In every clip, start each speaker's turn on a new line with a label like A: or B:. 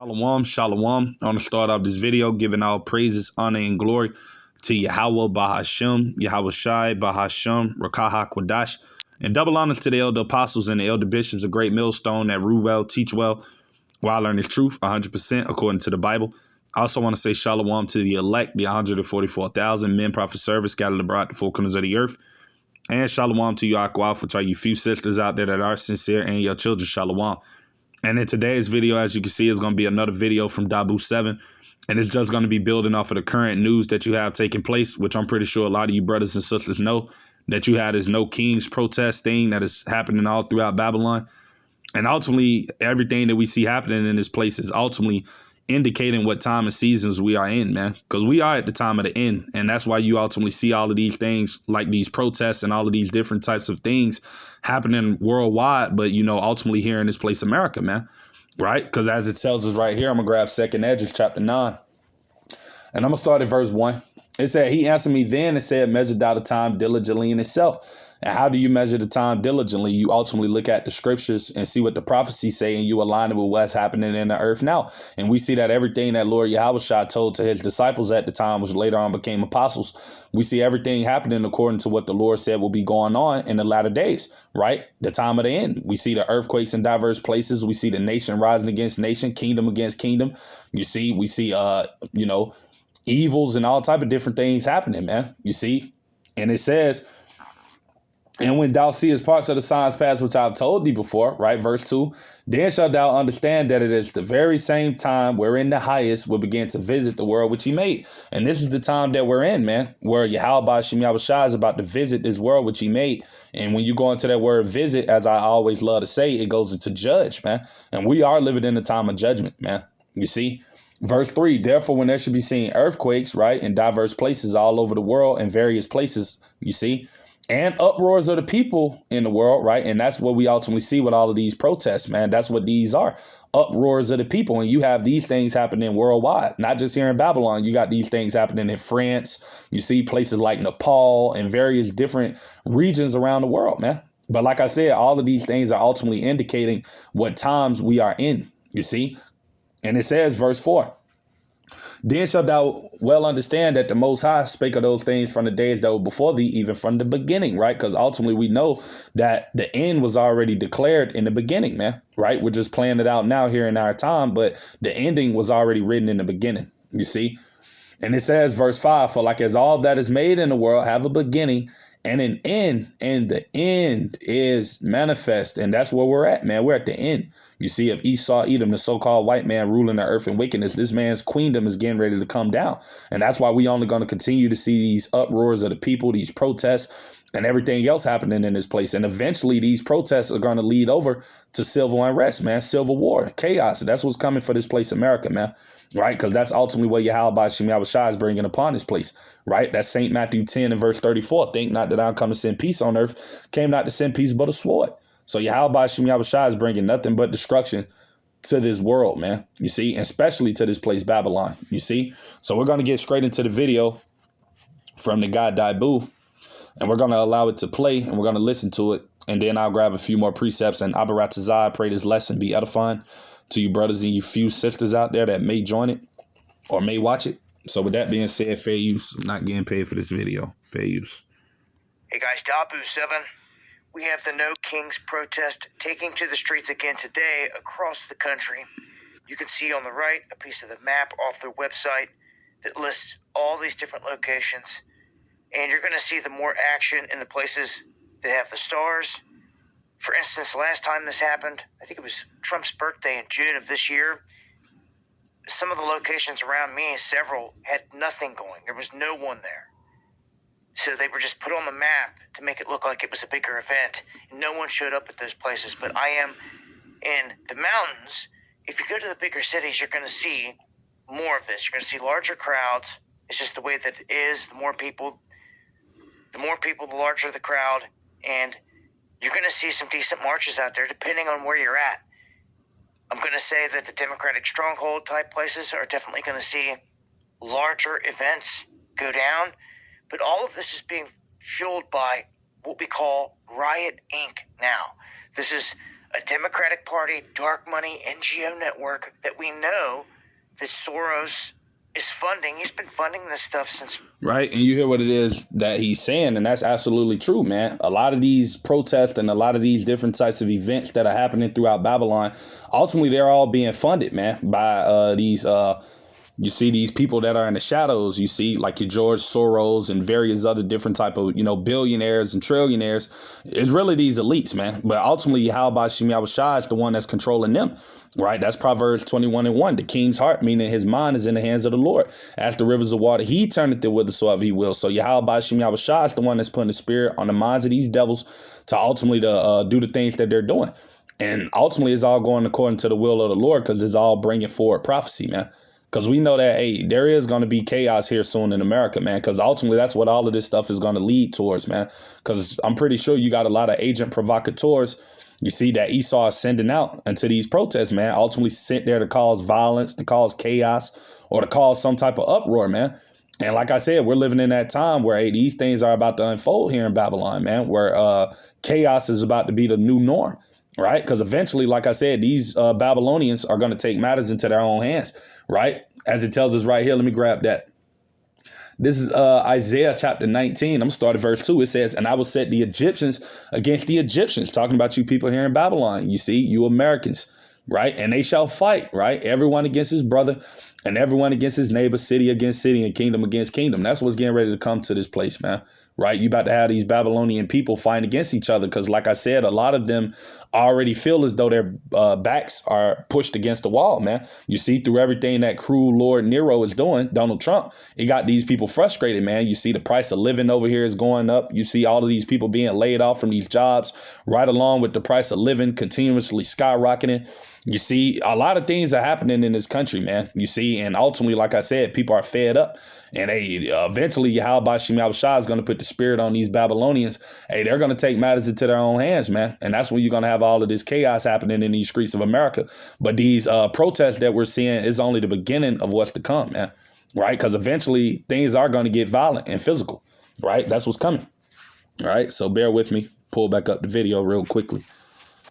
A: Shalom, shalom. I want to start off this video giving all praises, honor, and glory to Yahweh Bahashem, Yahweh Shai Bahashem, Rakaha Kwadash, and double honors to the elder apostles and the elder bishops, a great millstone that rule well, teach well, while learning truth 100% according to the Bible. I also want to say shalom to the elect, the 144,000 men, prophet, servants scattered abroad the four corners of the earth. And shalom to you, Akwaf, which are you few sisters out there that are sincere, and your children, shalom. And in today's video, as you can see, is going to be another video from Dabu 7. And it's just going to be building off of the current news that you have taking place, which I'm pretty sure a lot of you brothers and sisters know, that you had this No Kings protest thing that is happening all throughout Babylon. And ultimately, everything that we see happening in this place is ultimately indicating what time and seasons we are in, man, because we are at the time of the end. And that's why you ultimately see all of these things like these protests and all of these different types of things happening worldwide. But, you know, ultimately here in this place, America, man, right? Because as it tells us right here, I'm going to grab 2nd Esdras chapter 9. And I'm going to start at verse 1. It said, he answered me then and said, measure thou the time diligently in itself. And how do you measure the time diligently? You ultimately look at the scriptures and see what the prophecies say, and you align it with what's happening in the earth now. And we see that everything that Lord Yahushua told to his disciples at the time, which later on became apostles, we see everything happening according to what the Lord said will be going on in the latter days, right? The time of the end. We see the earthquakes in diverse places. We see the nation rising against nation, kingdom against kingdom. We see, evils and all type of different things happening, man. You see? And it says, and when thou seest parts of the signs past which I've told thee before, right? Verse 2, then shalt thou understand that it is the very same time wherein the highest will begin to visit the world which he made. And this is the time that we're in, man, where Yahweh Shem Yahushua is about to visit this world which he made. And when you go into that word visit, as I always love to say, it goes into judge, man. And we are living in the time of judgment, man. You see? Verse 3, therefore, when there should be seen earthquakes, right, in diverse places all over the world, in various places, you see, and uproars of the people in the world, right? And that's what we ultimately see with all of these protests, man. That's what these are, uproars of the people. And you have these things happening worldwide, not just here in Babylon. You got these things happening in France. You see places like Nepal and various different regions around the world, man. But like I said, all of these things are ultimately indicating what times we are in, you see. And it says, verse 4, then shalt thou well understand that the Most High spake of those things from the days that were before thee, even from the beginning, right? Because ultimately we know that the end was already declared in the beginning, man, right? We're just playing it out now here in our time, but the ending was already written in the beginning, you see? And it says, verse 5, for like as all that is made in the world have a beginning and an end, and the end is manifest. And that's where we're at, man. We're at the end. You see, if Esau, Edom, the so-called white man ruling the earth in wickedness, this man's queendom is getting ready to come down. And that's why we only going to continue to see these uproars of the people, these protests, and everything else happening in this place. And eventually these protests are going to lead over to civil unrest, man, civil war, chaos. That's what's coming for this place, America, man. Right, because that's ultimately what Yahweh Shem Yahushua is bringing upon this place. Right, that's St. Matthew 10 and verse 34. Think not that I'll come to send peace on earth, came not to send peace but a sword. So Yahweh Shem Yahushua is bringing nothing but destruction to this world, man. You see, and especially to this place, Babylon. You see, so we're going to get straight into the video from the guy Dabu, and we're going to allow it to play, and we're going to listen to it, and then I'll grab a few more precepts, and Abaratazai, pray this lesson be edifying to you brothers and you few sisters out there that may join it or may watch it. So with that being said, fair use. I'm not getting paid for this video. Fair use.
B: Hey guys, Dabu 7. We have the No Kings protest taking to the streets again today across the country. You can see on the right a piece of the map off their website that lists all these different locations. And you're going to see the more action in the places that have the stars. For instance, last time this happened, I think it was Trump's birthday in June of this year. Some of the locations around me, several, had nothing going. There was no one there. So they were just put on the map to make it look like it was a bigger event. And no one showed up at those places. But I am in the mountains. If you go to the bigger cities, you're going to see more of this. You're going to see larger crowds. It's just the way that it is. The more people, the larger the crowd. And you're going to see some decent marches out there, depending on where you're at. I'm going to say that the Democratic stronghold type places are definitely going to see larger events go down. But all of this is being fueled by what we call Riot Inc. now. This is a Democratic Party, dark money, NGO network that we know that Soros is funding. He's been funding this stuff since.
A: Right. And you hear what it is that he's saying. And that's absolutely true, man. A lot of these protests and a lot of these different types of events that are happening throughout Babylon, ultimately, they're all being funded, man, by these you see these people that are in the shadows. You see like your George Soros and various other different type of, billionaires and trillionaires. It's really these elites, man. But ultimately, Yahweh Shem Yahushua is the one that's controlling them. Right. That's Proverbs 21:1. The king's heart, meaning his mind, is in the hands of the Lord. As the rivers of water, he turneth it whithersoever he will. So Yahweh Shem Yahushua is the one that's putting the spirit on the minds of these devils to ultimately do the things that they're doing. And ultimately, it's all going according to the will of the Lord, because it's all bringing forward prophecy, man. Because we know that, hey, there is going to be chaos here soon in America, man, because ultimately that's what all of this stuff is going to lead towards, man, because I'm pretty sure you got a lot of agent provocateurs, you see, that Esau is sending out into these protests, man, ultimately sent there to cause violence, to cause chaos, or to cause some type of uproar, man. And like I said, we're living in that time where, hey, these things are about to unfold here in Babylon, man, where chaos is about to be the new norm. Right. Because eventually, like I said, these Babylonians are going to take matters into their own hands. Right. As it tells us right here. Let me grab that. This is Isaiah chapter 19. I'm going to start at verse 2. It says, and I will set the Egyptians against the Egyptians. Talking about you people here in Babylon. You see, you Americans. Right. And they shall fight. Right. Everyone against his brother and everyone against his neighbor, city against city and kingdom against kingdom. That's what's getting ready to come to this place, man. Right. You about to have these Babylonian people fighting against each other because, like I said, a lot of them already feel as though their backs are pushed against the wall, man. You see, through everything that cruel Lord Nero is doing, Donald Trump, it got these people frustrated, man. You see the price of living over here is going up. You see all of these people being laid off from these jobs right along with the price of living continuously skyrocketing. You see, a lot of things are happening in this country, man. You see, and ultimately, like I said, people are fed up. And eventually, Yahweh Shem Yahushua is going to put the spirit on these Babylonians. Hey, they're going to take matters into their own hands, man. And that's when you're going to have all of this chaos happening in these streets of America. But these protests that we're seeing is only the beginning of what's to come, man. Right? Because eventually, things are going to get violent and physical. Right? That's what's coming. All right? So bear with me. Pull back up the video real quickly.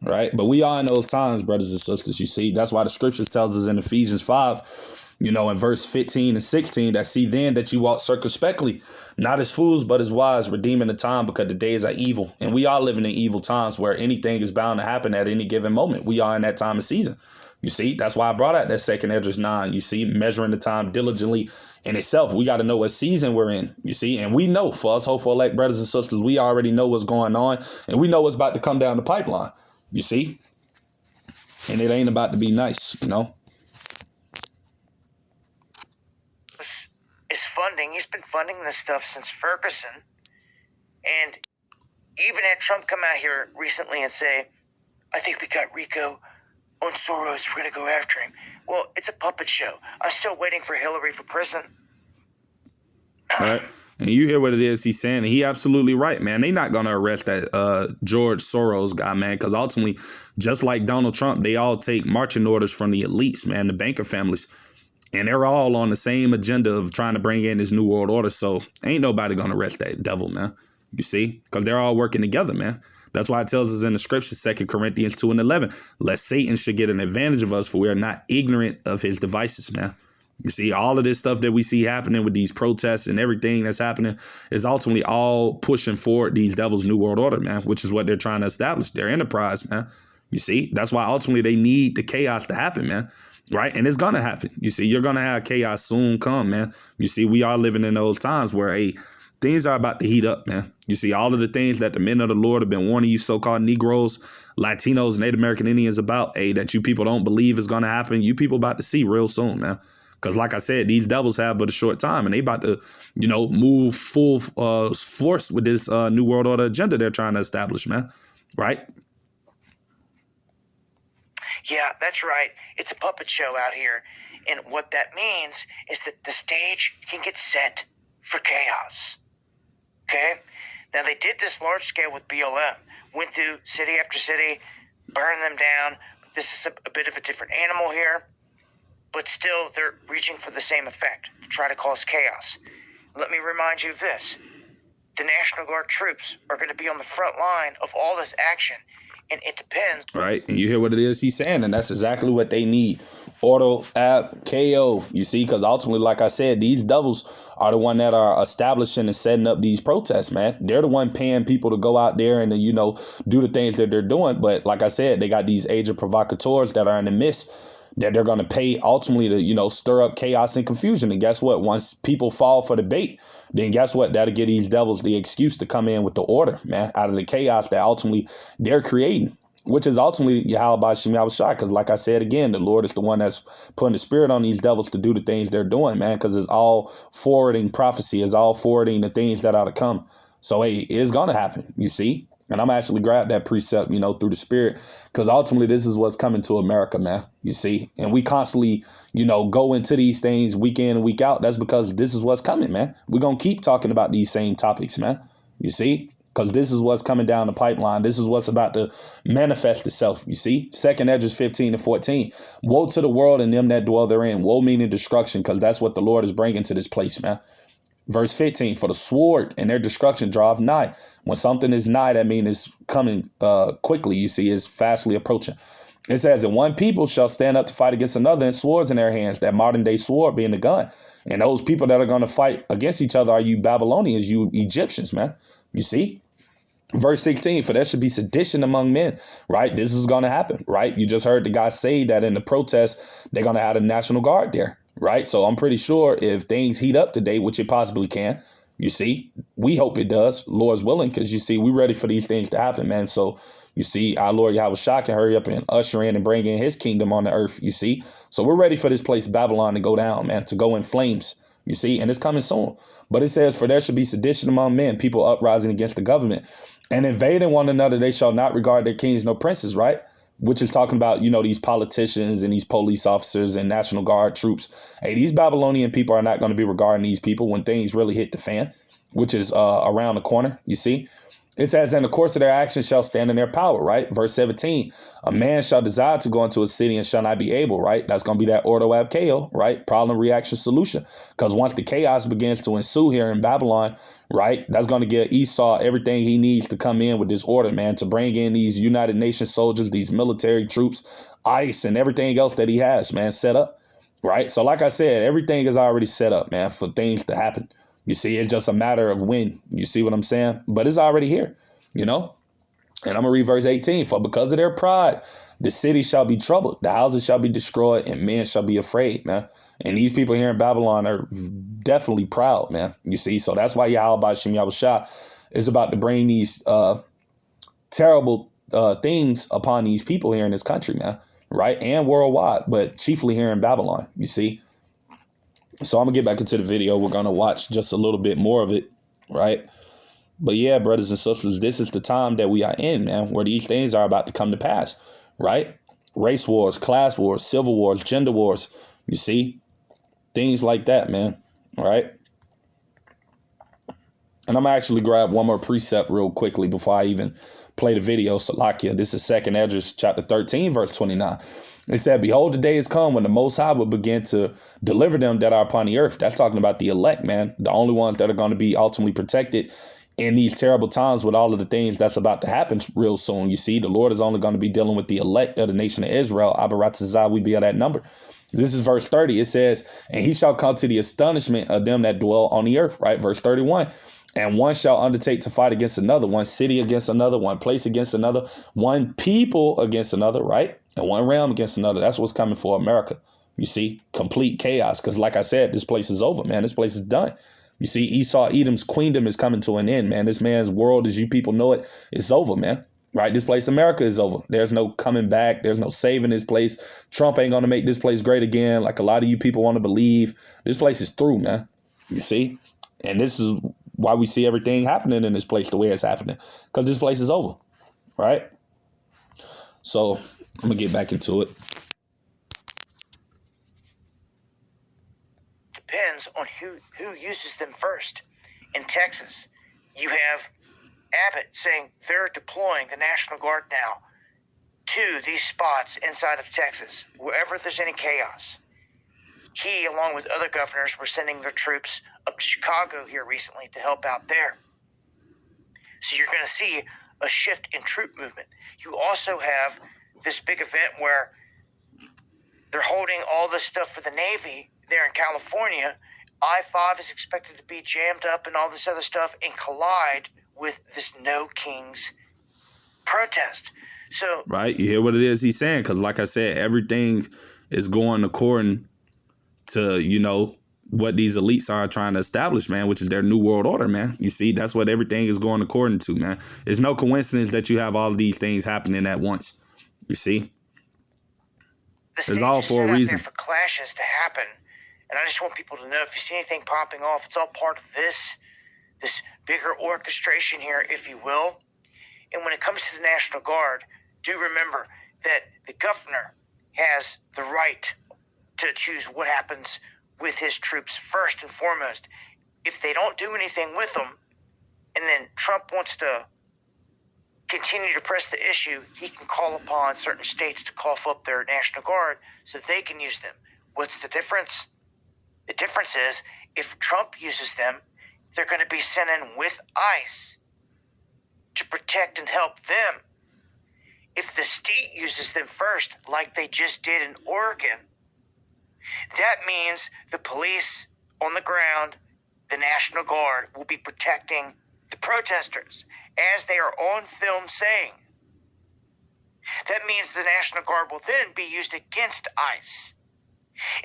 A: Right. But we are in those times, brothers and sisters. You see, that's why the scriptures tells us in Ephesians 5, in verse 15 and 16, that see then that you walk circumspectly, not as fools, but as wise, redeeming the time because the days are evil. And we are living in evil times where anything is bound to happen at any given moment. We are in that time of season. You see, that's why I brought out that 2 Esdras 9. You see, measuring the time diligently in itself. We got to know what season we're in. You see, and we know for us hopeful elect brothers and sisters, we already know what's going on and we know what's about to come down the pipeline. You see, and it ain't about to be nice,
B: Is funding. He's been funding this stuff since Ferguson. And even had Trump come out here recently and say, I think we got Rico on Soros. We're going to go after him. Well, it's a puppet show. I'm still waiting for Hillary for prison.
A: All right. And you hear what it is he's saying. And he absolutely right, man. They not going to arrest that George Soros guy, man, because ultimately, just like Donald Trump, they all take marching orders from the elites, man, the banker families. And they're all on the same agenda of trying to bring in this new world order. So ain't nobody going to arrest that devil, man. You see, because they're all working together, man. That's why it tells us in the scriptures, 2 Corinthians 2:11, lest Satan should get an advantage of us, for we are not ignorant of his devices, man. You see, all of this stuff that we see happening with these protests and everything that's happening is ultimately all pushing forward these devils' new world order, man, which is what they're trying to establish, their enterprise, man. You see, that's why ultimately they need the chaos to happen, man. Right. And it's going to happen. You see, you're going to have chaos soon come, man. You see, we are living in those times where, hey, things are about to heat up, man. You see, all of the things that the men of the Lord have been warning you so-called Negroes, Latinos, Native American Indians about, hey, that you people don't believe is going to happen. You people about to see real soon, man. Because like I said, these devils have but a short time and they about to, move full force with this new world order agenda they're trying to establish, man. Right.
B: Yeah, that's right. It's a puppet show out here. And what that means is that the stage can get set for chaos. Okay? Now, they did this large scale with BLM. Went through city after city, burned them down. This is a bit of a different animal here. But still, they're reaching for the same effect, to try to cause chaos. Let me remind you of this. The National Guard troops are going to be on the front line of all this action. And it depends.
A: Right. And you hear what it is he's saying. And that's exactly what they need. Ordo ab KO. You see, because ultimately, like I said, these devils are the one that are establishing and setting up these protests, man. They're the one paying people to go out there and, you know, do the things that they're doing. But like I said, they got these agent provocateurs that are in the midst that they're going to pay ultimately to, you know, stir up chaos and confusion. And guess what? Once people fall for the bait, then guess what? That'll give these devils the excuse to come in with the order, man, out of the chaos that ultimately they're creating, which is ultimately Yahweh Shem Yahushua. Because like I said, again, the Lord is the one that's putting the spirit on these devils to do the things they're doing, man, because it's all forwarding prophecy, it's all forwarding the things that are to come. So, hey, it's going to happen, you see? And I'm actually grab that precept, you know, through the spirit, because ultimately this is what's coming to America, man. You see, and we constantly, you know, go into these things week in and week out. That's because this is what's coming, man. We're going to keep talking about these same topics, man. You see, because this is what's coming down the pipeline. This is what's about to manifest itself. You see, 2nd Esdras 15-14. Woe to the world and them that dwell therein. Woe meaning destruction, because that's what the Lord is bringing to this place, man. Verse 15, for the sword and their destruction draweth nigh. When something is nigh, that means it's coming quickly. You see, it's fastly approaching. It says, and one people shall stand up to fight against another, and swords in their hands, that modern day sword being the gun. And those people that are going to fight against each other are you Babylonians, you Egyptians, man. You see? Verse 16, for there should be sedition among men, right? This is going to happen, right? You just heard the guy say that in the protest, they're going to have a National Guard there, right? So I'm pretty sure if things heat up today, which it possibly can, you see, we hope it does, Lord's willing, because you see, we're ready for these things to happen, man. So you see, our Lord Yahushua can hurry up and usher in and bring in his kingdom on the earth, you see. So we're ready for this place, Babylon, to go down, man, to go in flames. You see, and it's coming soon. But it says, for there should be sedition among men, people uprising against the government and invading one another. They shall not regard their kings nor princes, right? Which is talking about, you know, these politicians and these police officers and National Guard troops. Hey, these Babylonian people are not going to be regarding these people when things really hit the fan, which is around the corner, you see. It says, in the course of their actions shall stand in their power, right? Verse 17, a man shall desire to go into a city and shall not be able, right? That's going to be that ordo ab chaos, right? Problem, reaction, solution. Because once the chaos begins to ensue here in Babylon, right, that's going to get Esau everything he needs to come in with this order, man, to bring in these United Nations soldiers, these military troops, ICE, and everything else that he has, man, set up, right? So like I said, everything is already set up, man, for things to happen. You see, it's just a matter of when. You see what I'm saying? But it's already here, you know? And I'm going to read verse 18. For because of their pride, the city shall be troubled, the houses shall be destroyed, and men shall be afraid, man. And these people here in Babylon are definitely proud, man. You see, so that's why Yahweh Shem Yahushua is about to bring these terrible things upon these people here in this country, man, right? And worldwide, but chiefly here in Babylon, you see. So I'm going to get back into the video. We're going to watch just a little bit more of it, right? But yeah, brothers and sisters, this is the time that we are in, man, where these things are about to come to pass, right? Race wars, class wars, civil wars, gender wars, you see? Things like that, man, right? And I'm actually grab one more precept real quickly before I even play the video. Salakia, this is 2nd Esdras chapter 13, verse 29. It said, behold, the day is come when the Most High will begin to deliver them that are upon the earth. That's talking about the elect, man. The only ones that are going to be ultimately protected in these terrible times with all of the things that's about to happen real soon. You see, the Lord is only going to be dealing with the elect of the nation of Israel. Abaratazah, we be at that number. This is verse 30. It says, and he shall come to the astonishment of them that dwell on the earth, right? Verse 31. And one shall undertake to fight against another, one city against another, one place against another, one people against another, right? And one realm against another. That's what's coming for America. You see, complete chaos. Because like I said, this place is over, man. This place is done. You see, Esau Edom's queendom is coming to an end, man. This man's world, as you people know it, is over, man. Right? This place, America, is over. There's no coming back. There's no saving this place. Trump ain't going to make this place great again, like a lot of you people want to believe. This place is through, man. You see? And this is why we see everything happening in this place the way it's happening. Because this place is over. Right? So I'm going to get back into it.
B: Depends on who uses them first. In Texas, you have Abbott saying they're deploying the National Guard now to these spots inside of Texas, wherever there's any chaos. He, along with other governors, were sending their troops up to Chicago here recently to help out there. So you're going to see a shift in troop movement. You also have this big event where they're holding all this stuff for the Navy there in California. I-5 is expected to be jammed up and all this other stuff and collide with this No Kings protest. So,
A: right, you hear what it is he's saying? Because like I said, everything is going according to, you know, what these elites are trying to establish, man, which is their new world order, man. You see, that's what everything is going according to, man. It's no coincidence that you have all of these things happening at once. You see? It's all for a reason.
B: For clashes to happen. And I just want people to know, if you see anything popping off, it's all part of this bigger orchestration here, if you will. And when it comes to the National Guard, do remember that the governor has the right to choose what happens with his troops first and foremost. If they don't do anything with them, and then Trump wants to continue to press the issue, he can call upon certain states to cough up their National Guard so they can use them. What's the difference? The difference is, if Trump uses them, they're going to be sent in with ICE to protect and help them. If the state uses them first, like they just did in Oregon, that means the police on the ground, the National Guard, will be protecting the protesters, as they are on film saying. That means the National Guard will then be used against ICE.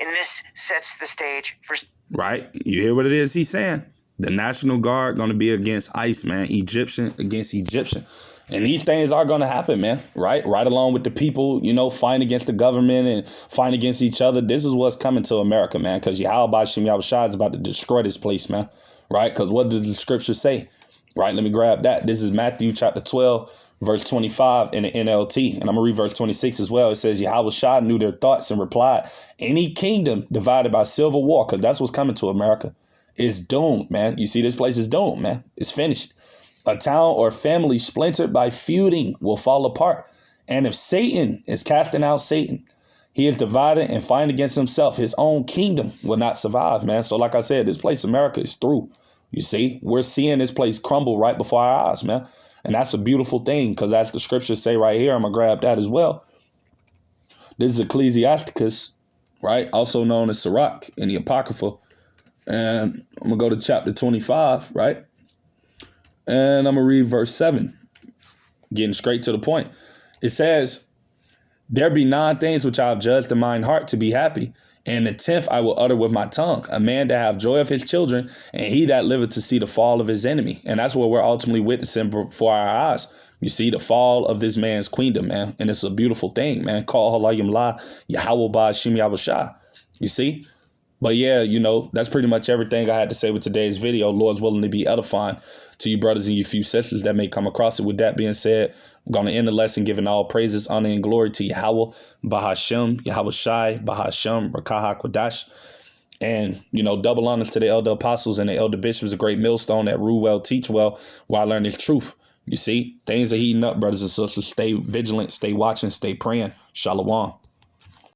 B: And this sets the stage for...
A: Right. You hear what it is he's saying? The National Guard going to be against ICE, man. Egyptian against Egyptian. And these things are going to happen, man. Right along with the people, you know, fighting against the government and fighting against each other. This is what's coming to America, man. Because Yahweh Shem Yahushua is about to destroy this place, man. Right? Because what does the scripture say? Right? Let me grab that. This is Matthew chapter 12, verse 25 in the NLT. And I'm going to read verse 26 as well. It says, Yahushua knew their thoughts and replied, any kingdom divided by civil war, because that's what's coming to America, is doomed, man. You see, this place is doomed, man. It's finished. A town or family splintered by feuding will fall apart. And if Satan is casting out Satan, he is divided and fighting against himself. His own kingdom will not survive, man. So like I said, this place, America, is through. You see, we're seeing this place crumble right before our eyes, man. And that's a beautiful thing, because as the scriptures say right here, I'm going to grab that as well. This is Ecclesiasticus, right? Also known as Sirach in the Apocrypha. And I'm going to go to chapter 25, right? And I'm going to read verse 7, getting straight to the point. It says, there be 9 things which I have judged in mine heart to be happy, and the 10th I will utter with my tongue, a man that have joy of his children, and he that liveth to see the fall of his enemy. And that's what we're ultimately witnessing before our eyes. You see the fall of this man's queendom, man. And it's a beautiful thing, man. Call halayim la Yahweh ba Shem Yahushua. You see? But yeah, you know, that's pretty much everything I had to say with today's video. Lord's willing to be edifying to you brothers and you few sisters that may come across it. With that being said, I'm going to end the lesson giving all praises, honor, and glory to Yahweh, Bahashem, Yahweh Shai, Bahashem, Rakah HaKodash. And, you know, double honors to the elder apostles and the elder bishops, a great millstone that rule well, teach well, while I learn this truth. You see, things are heating up, brothers and sisters. Stay vigilant, stay watching, stay praying. Shalom.